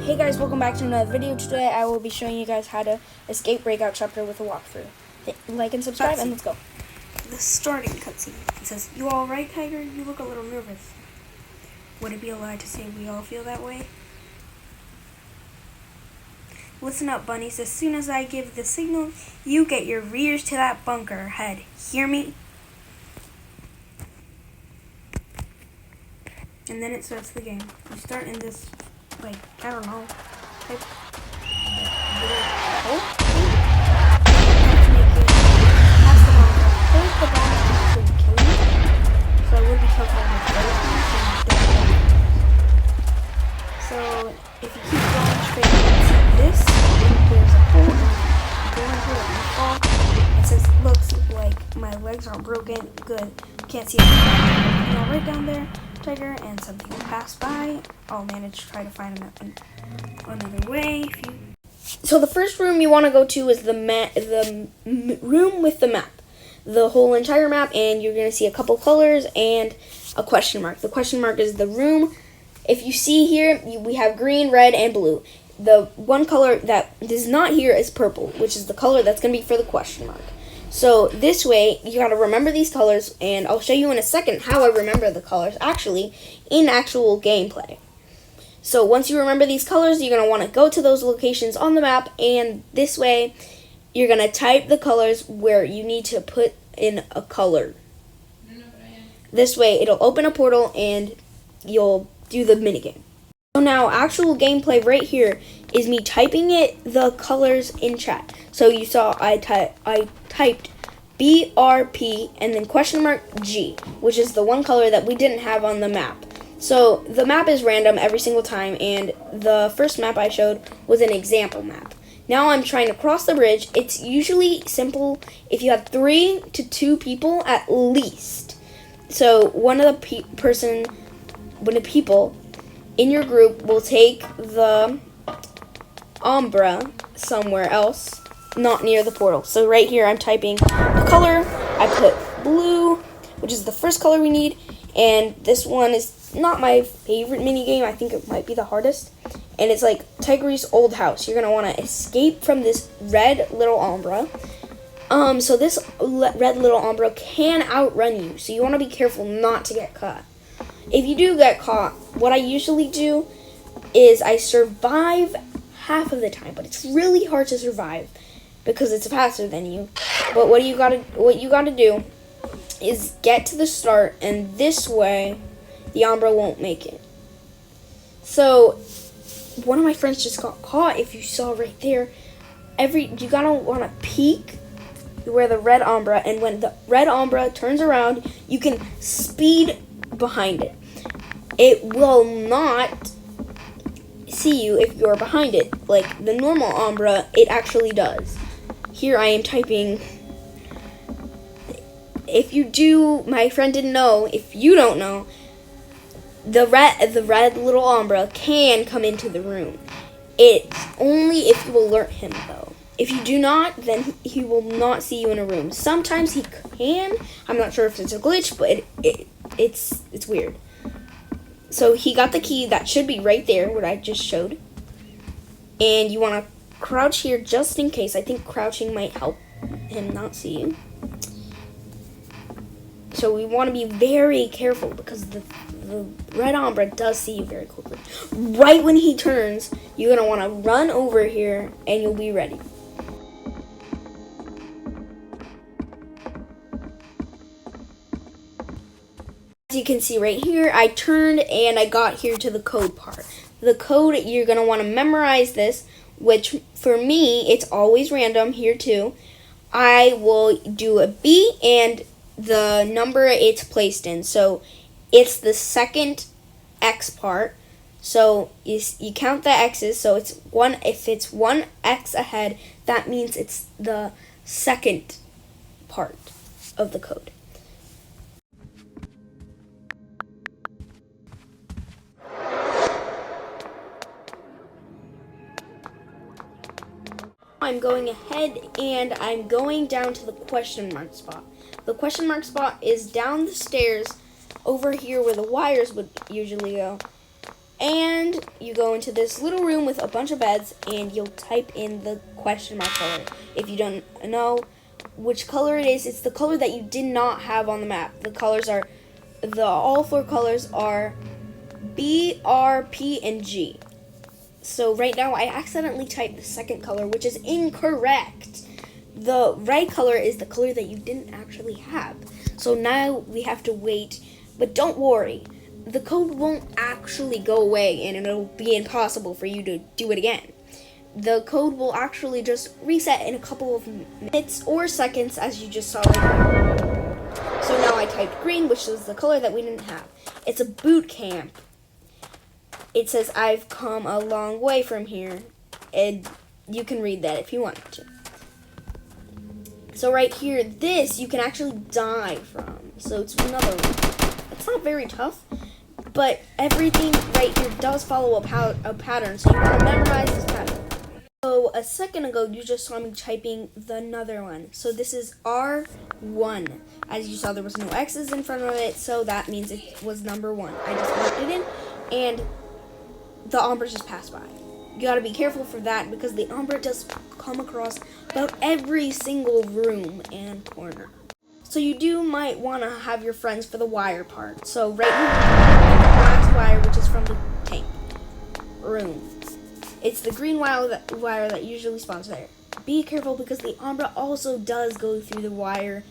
Hey guys, welcome back to another video. Today I will be showing you guys how to escape Breakout Chapter with a walkthrough. Like and subscribe and let's go. The starting cutscene. It says, "You all right, Tiger? You look a little nervous." Would it be a lie to say we all feel that way? Listen up, bunnies. As soon as I give the signal, you get your rears to that bunker head. Hear me? And then it starts the game. You start in this, like, I don't know, type little hole. First, the bomb can actually kill you, so I would be careful with those ones. So if you keep going straight, you can see this. There's a hole, and go into it and fall. It says, "Looks like my legs aren't broken. Good. Can't see it." Right down there, Tiger, and something will pass by. I'll manage to try to find him another way. So the first room you want to go to is the room with the map, the whole entire map, and you're gonna see a couple colors and a question mark. The question mark is the room. If you see here, we have green, red, and blue. The one color that is not here is purple, which is the color that's gonna be for the question mark. So this way, you gotta remember these colors, and I'll show you in a second how I remember the colors actually in actual gameplay. So once you remember these colors, you're gonna wanna go to those locations on the map, and this way, you're gonna type the colors where you need to put in a color. This way, it'll open a portal, and you'll do the minigame. So now, actual gameplay right here is me typing the colors in chat. So you saw I typed BRP and then question mark G, which is the one color that we didn't have on the map. So the map is random every single time, and the first map I showed was an example map. Now I'm trying to cross the bridge. It's usually simple if you have 3 to 2 people at least. So one of the people in your group will take the Umbra somewhere else, not near the portal. So right here I'm typing the color. I put blue, which is the first color we need, and this one is not my favorite minigame. I think it might be the hardest. And it's like Tiger's old house. You're gonna want to escape from this red little Umbra. So this red little Umbra can outrun you, so you want to be careful not to get caught. If you do get caught, what I usually do is I survive half of the time, but it's really hard to survive because it's faster than you. But what you gotta do is get to the start, and this way the Umbra won't make it. So one of my friends just got caught. If you saw right there, you gotta wanna peek where the red Umbra, and when the red Umbra turns around, you can speed behind it. It will not see you if you're behind it. Like the normal Umbra, it actually does. Here I am typing. If you do, my friend didn't know. If you don't know, the red little Umbra can come into the room. It's only if you alert him though. If you do not, then he will not see you in a room. Sometimes he can. I'm not sure if it's a glitch, but it's weird. So he got the key that should be right there, what I just showed. And you want to crouch here just in case. I think crouching might help him not see you. So we want to be very careful because the red Umbra does see you very quickly. Right when he turns, you're going to want to run over here and you'll be ready. As you can see right here, I turned and I got here to the code part. The code, you're going to want to memorize this, which for me, it's always random here too. I will do a B and the number it's placed in. So it's the second X part. So you count the X's. So it's one. If it's 1 X ahead, that means it's the second part of the code. I'm going ahead and I'm going down to the question mark spot. The question mark spot is down the stairs over here where the wires would usually go. And you go into this little room with a bunch of beds, and you'll type in the question mark color. If you don't know which color it is, it's the color that you did not have on the map. The colors are, all 4 colors are B, R, P, and G. So right now I accidentally typed the second color, which is incorrect. The right color is the color that you didn't actually have. So now we have to wait, but don't worry. The code won't actually go away and it'll be impossible for you to do it again. The code will actually just reset in a couple of minutes or seconds, as you just saw right here. So now I typed green, which is the color that we didn't have. It's a boot camp. It says, I've come a long way from here, and you can read that if you want to. So right here, this you can actually die from. So it's another one. It's not very tough, but everything right here does follow a pattern, so you want to memorize this pattern. So a second ago, you just saw me typing another one. So this is R1. As you saw, there was no X's in front of it, so that means it was number 1. I just marked it in, and the ombre just passed by. You gotta be careful for that because the ombre does come across about every single room and corner. So you might want to have your friends for the wire part. So right here, the last wire, which is from the tank room. It's the green wire that usually spawns there. Be careful because the ombre also does go through the wire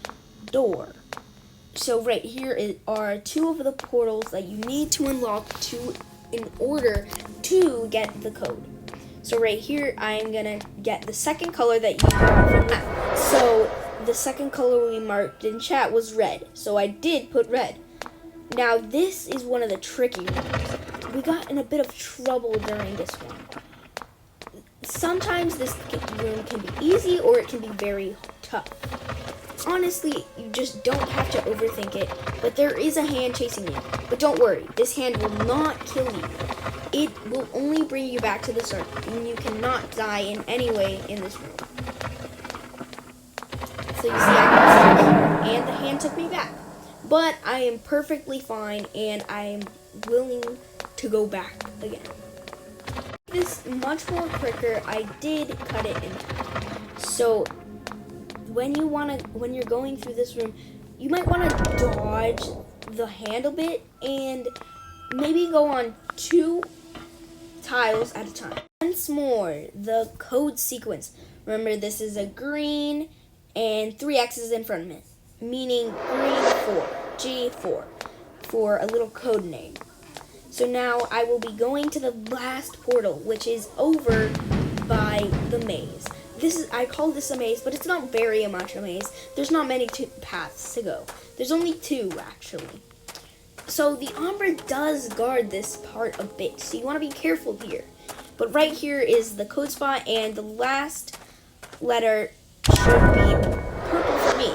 door. So right here are 2 of the portals that you need to unlock in order to get the code. So right here, I'm gonna get the second color that you got from that. So the second color we marked in chat was red. So I did put red. Now this is one of the tricky ones. We got in a bit of trouble during this one. Sometimes this room can be easy or it can be very tough. Honestly, you just don't have to overthink it, but there is a hand chasing you. But don't worry, this hand will not kill you. It will only bring you back to the start, and you cannot die in any way in this room. So you see I got stuck here, and the hand took me back. But I am perfectly fine, and I am willing to go back again. This much more quicker, I did cut it in half. So when you're going through this room, you might want to dodge the hand a bit and maybe go on 2 tiles at a time. Once more, the code sequence. Remember, this is a green and 3 X's in front of it, meaning green 4, G4, for a little code name. So now I will be going to the last portal, which is over by the maze. I call this a maze, but it's not very much a maze. There's not many paths to go. There's only 2, actually. So the ombre does guard this part a bit, so you want to be careful here. But right here is the code spot, and the last letter should be purple for me.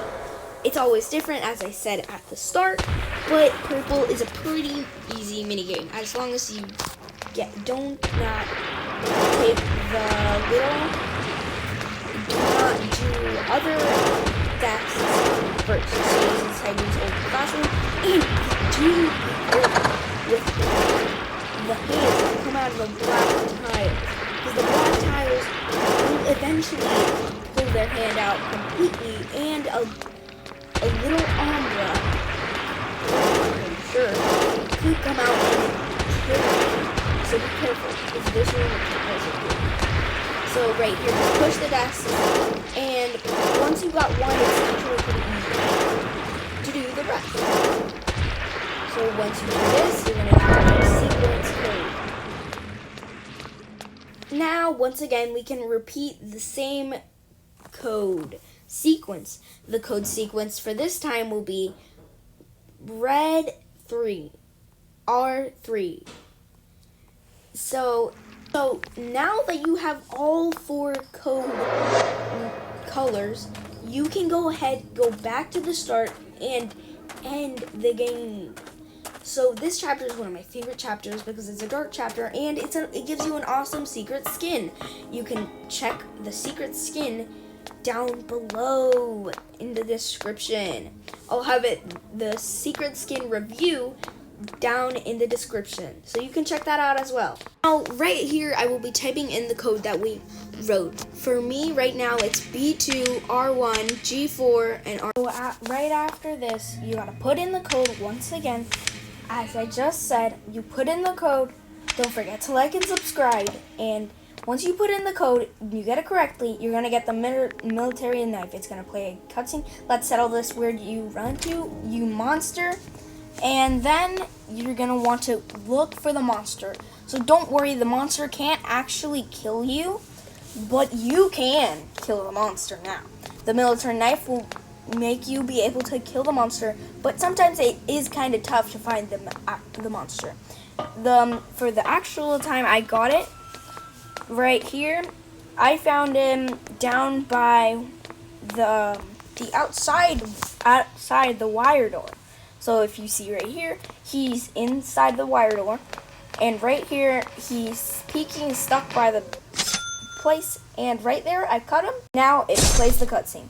It's always different, as I said at the start, but purple is a pretty easy minigame, as long as you don't not take the little, do not do other tasks first. So this is how you use old classroom, and do with the hands that come out of the black tiles, because the black tiles will eventually pull their hand out completely, and a little ombre, I'm sure, could come out and kill you. So be careful, because this room is also good. So right here, just push the desk, and once you got one, it's actually pretty easy to do the rest. So once you do this, you're going to do the sequence code. Now, once again, we can repeat the same code sequence. The code sequence for this time will be red 3, R3. So now that you have all 4 code colors, you can go back to the start and end the game. So this chapter is one of my favorite chapters because it's a dark chapter and it gives you an awesome secret skin. You can check the secret skin down below in the description. I'll have the secret skin review down in the description, so you can check that out as well. Now, right here, I will be typing in the code that we wrote. For me, right now, it's B2, R1, G4, and R. So right after this, you gotta put in the code once again. As I just said, you put in the code. Don't forget to like and subscribe. And once you put in the code, you get it correctly, you're gonna get the military knife. It's gonna play a cutscene. Let's settle this where you run to, you monster. And then you're gonna want to look for the monster. So don't worry, the monster can't actually kill you, but you can kill the monster now. The military knife will make you be able to kill the monster, but sometimes it is kind of tough to find the monster. For the actual time I got it, right here, I found him down by the outside the wire door. So if you see right here, he's inside the wire door, and right here he's peeking, stuck by the place, and right there I cut him. Now it plays the cutscene.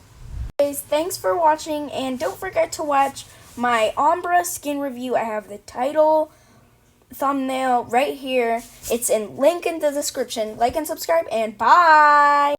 Guys, thanks for watching, and don't forget to watch my Umbra skin review. I have the title, thumbnail right here. It's in link in the description. Like and subscribe, and bye.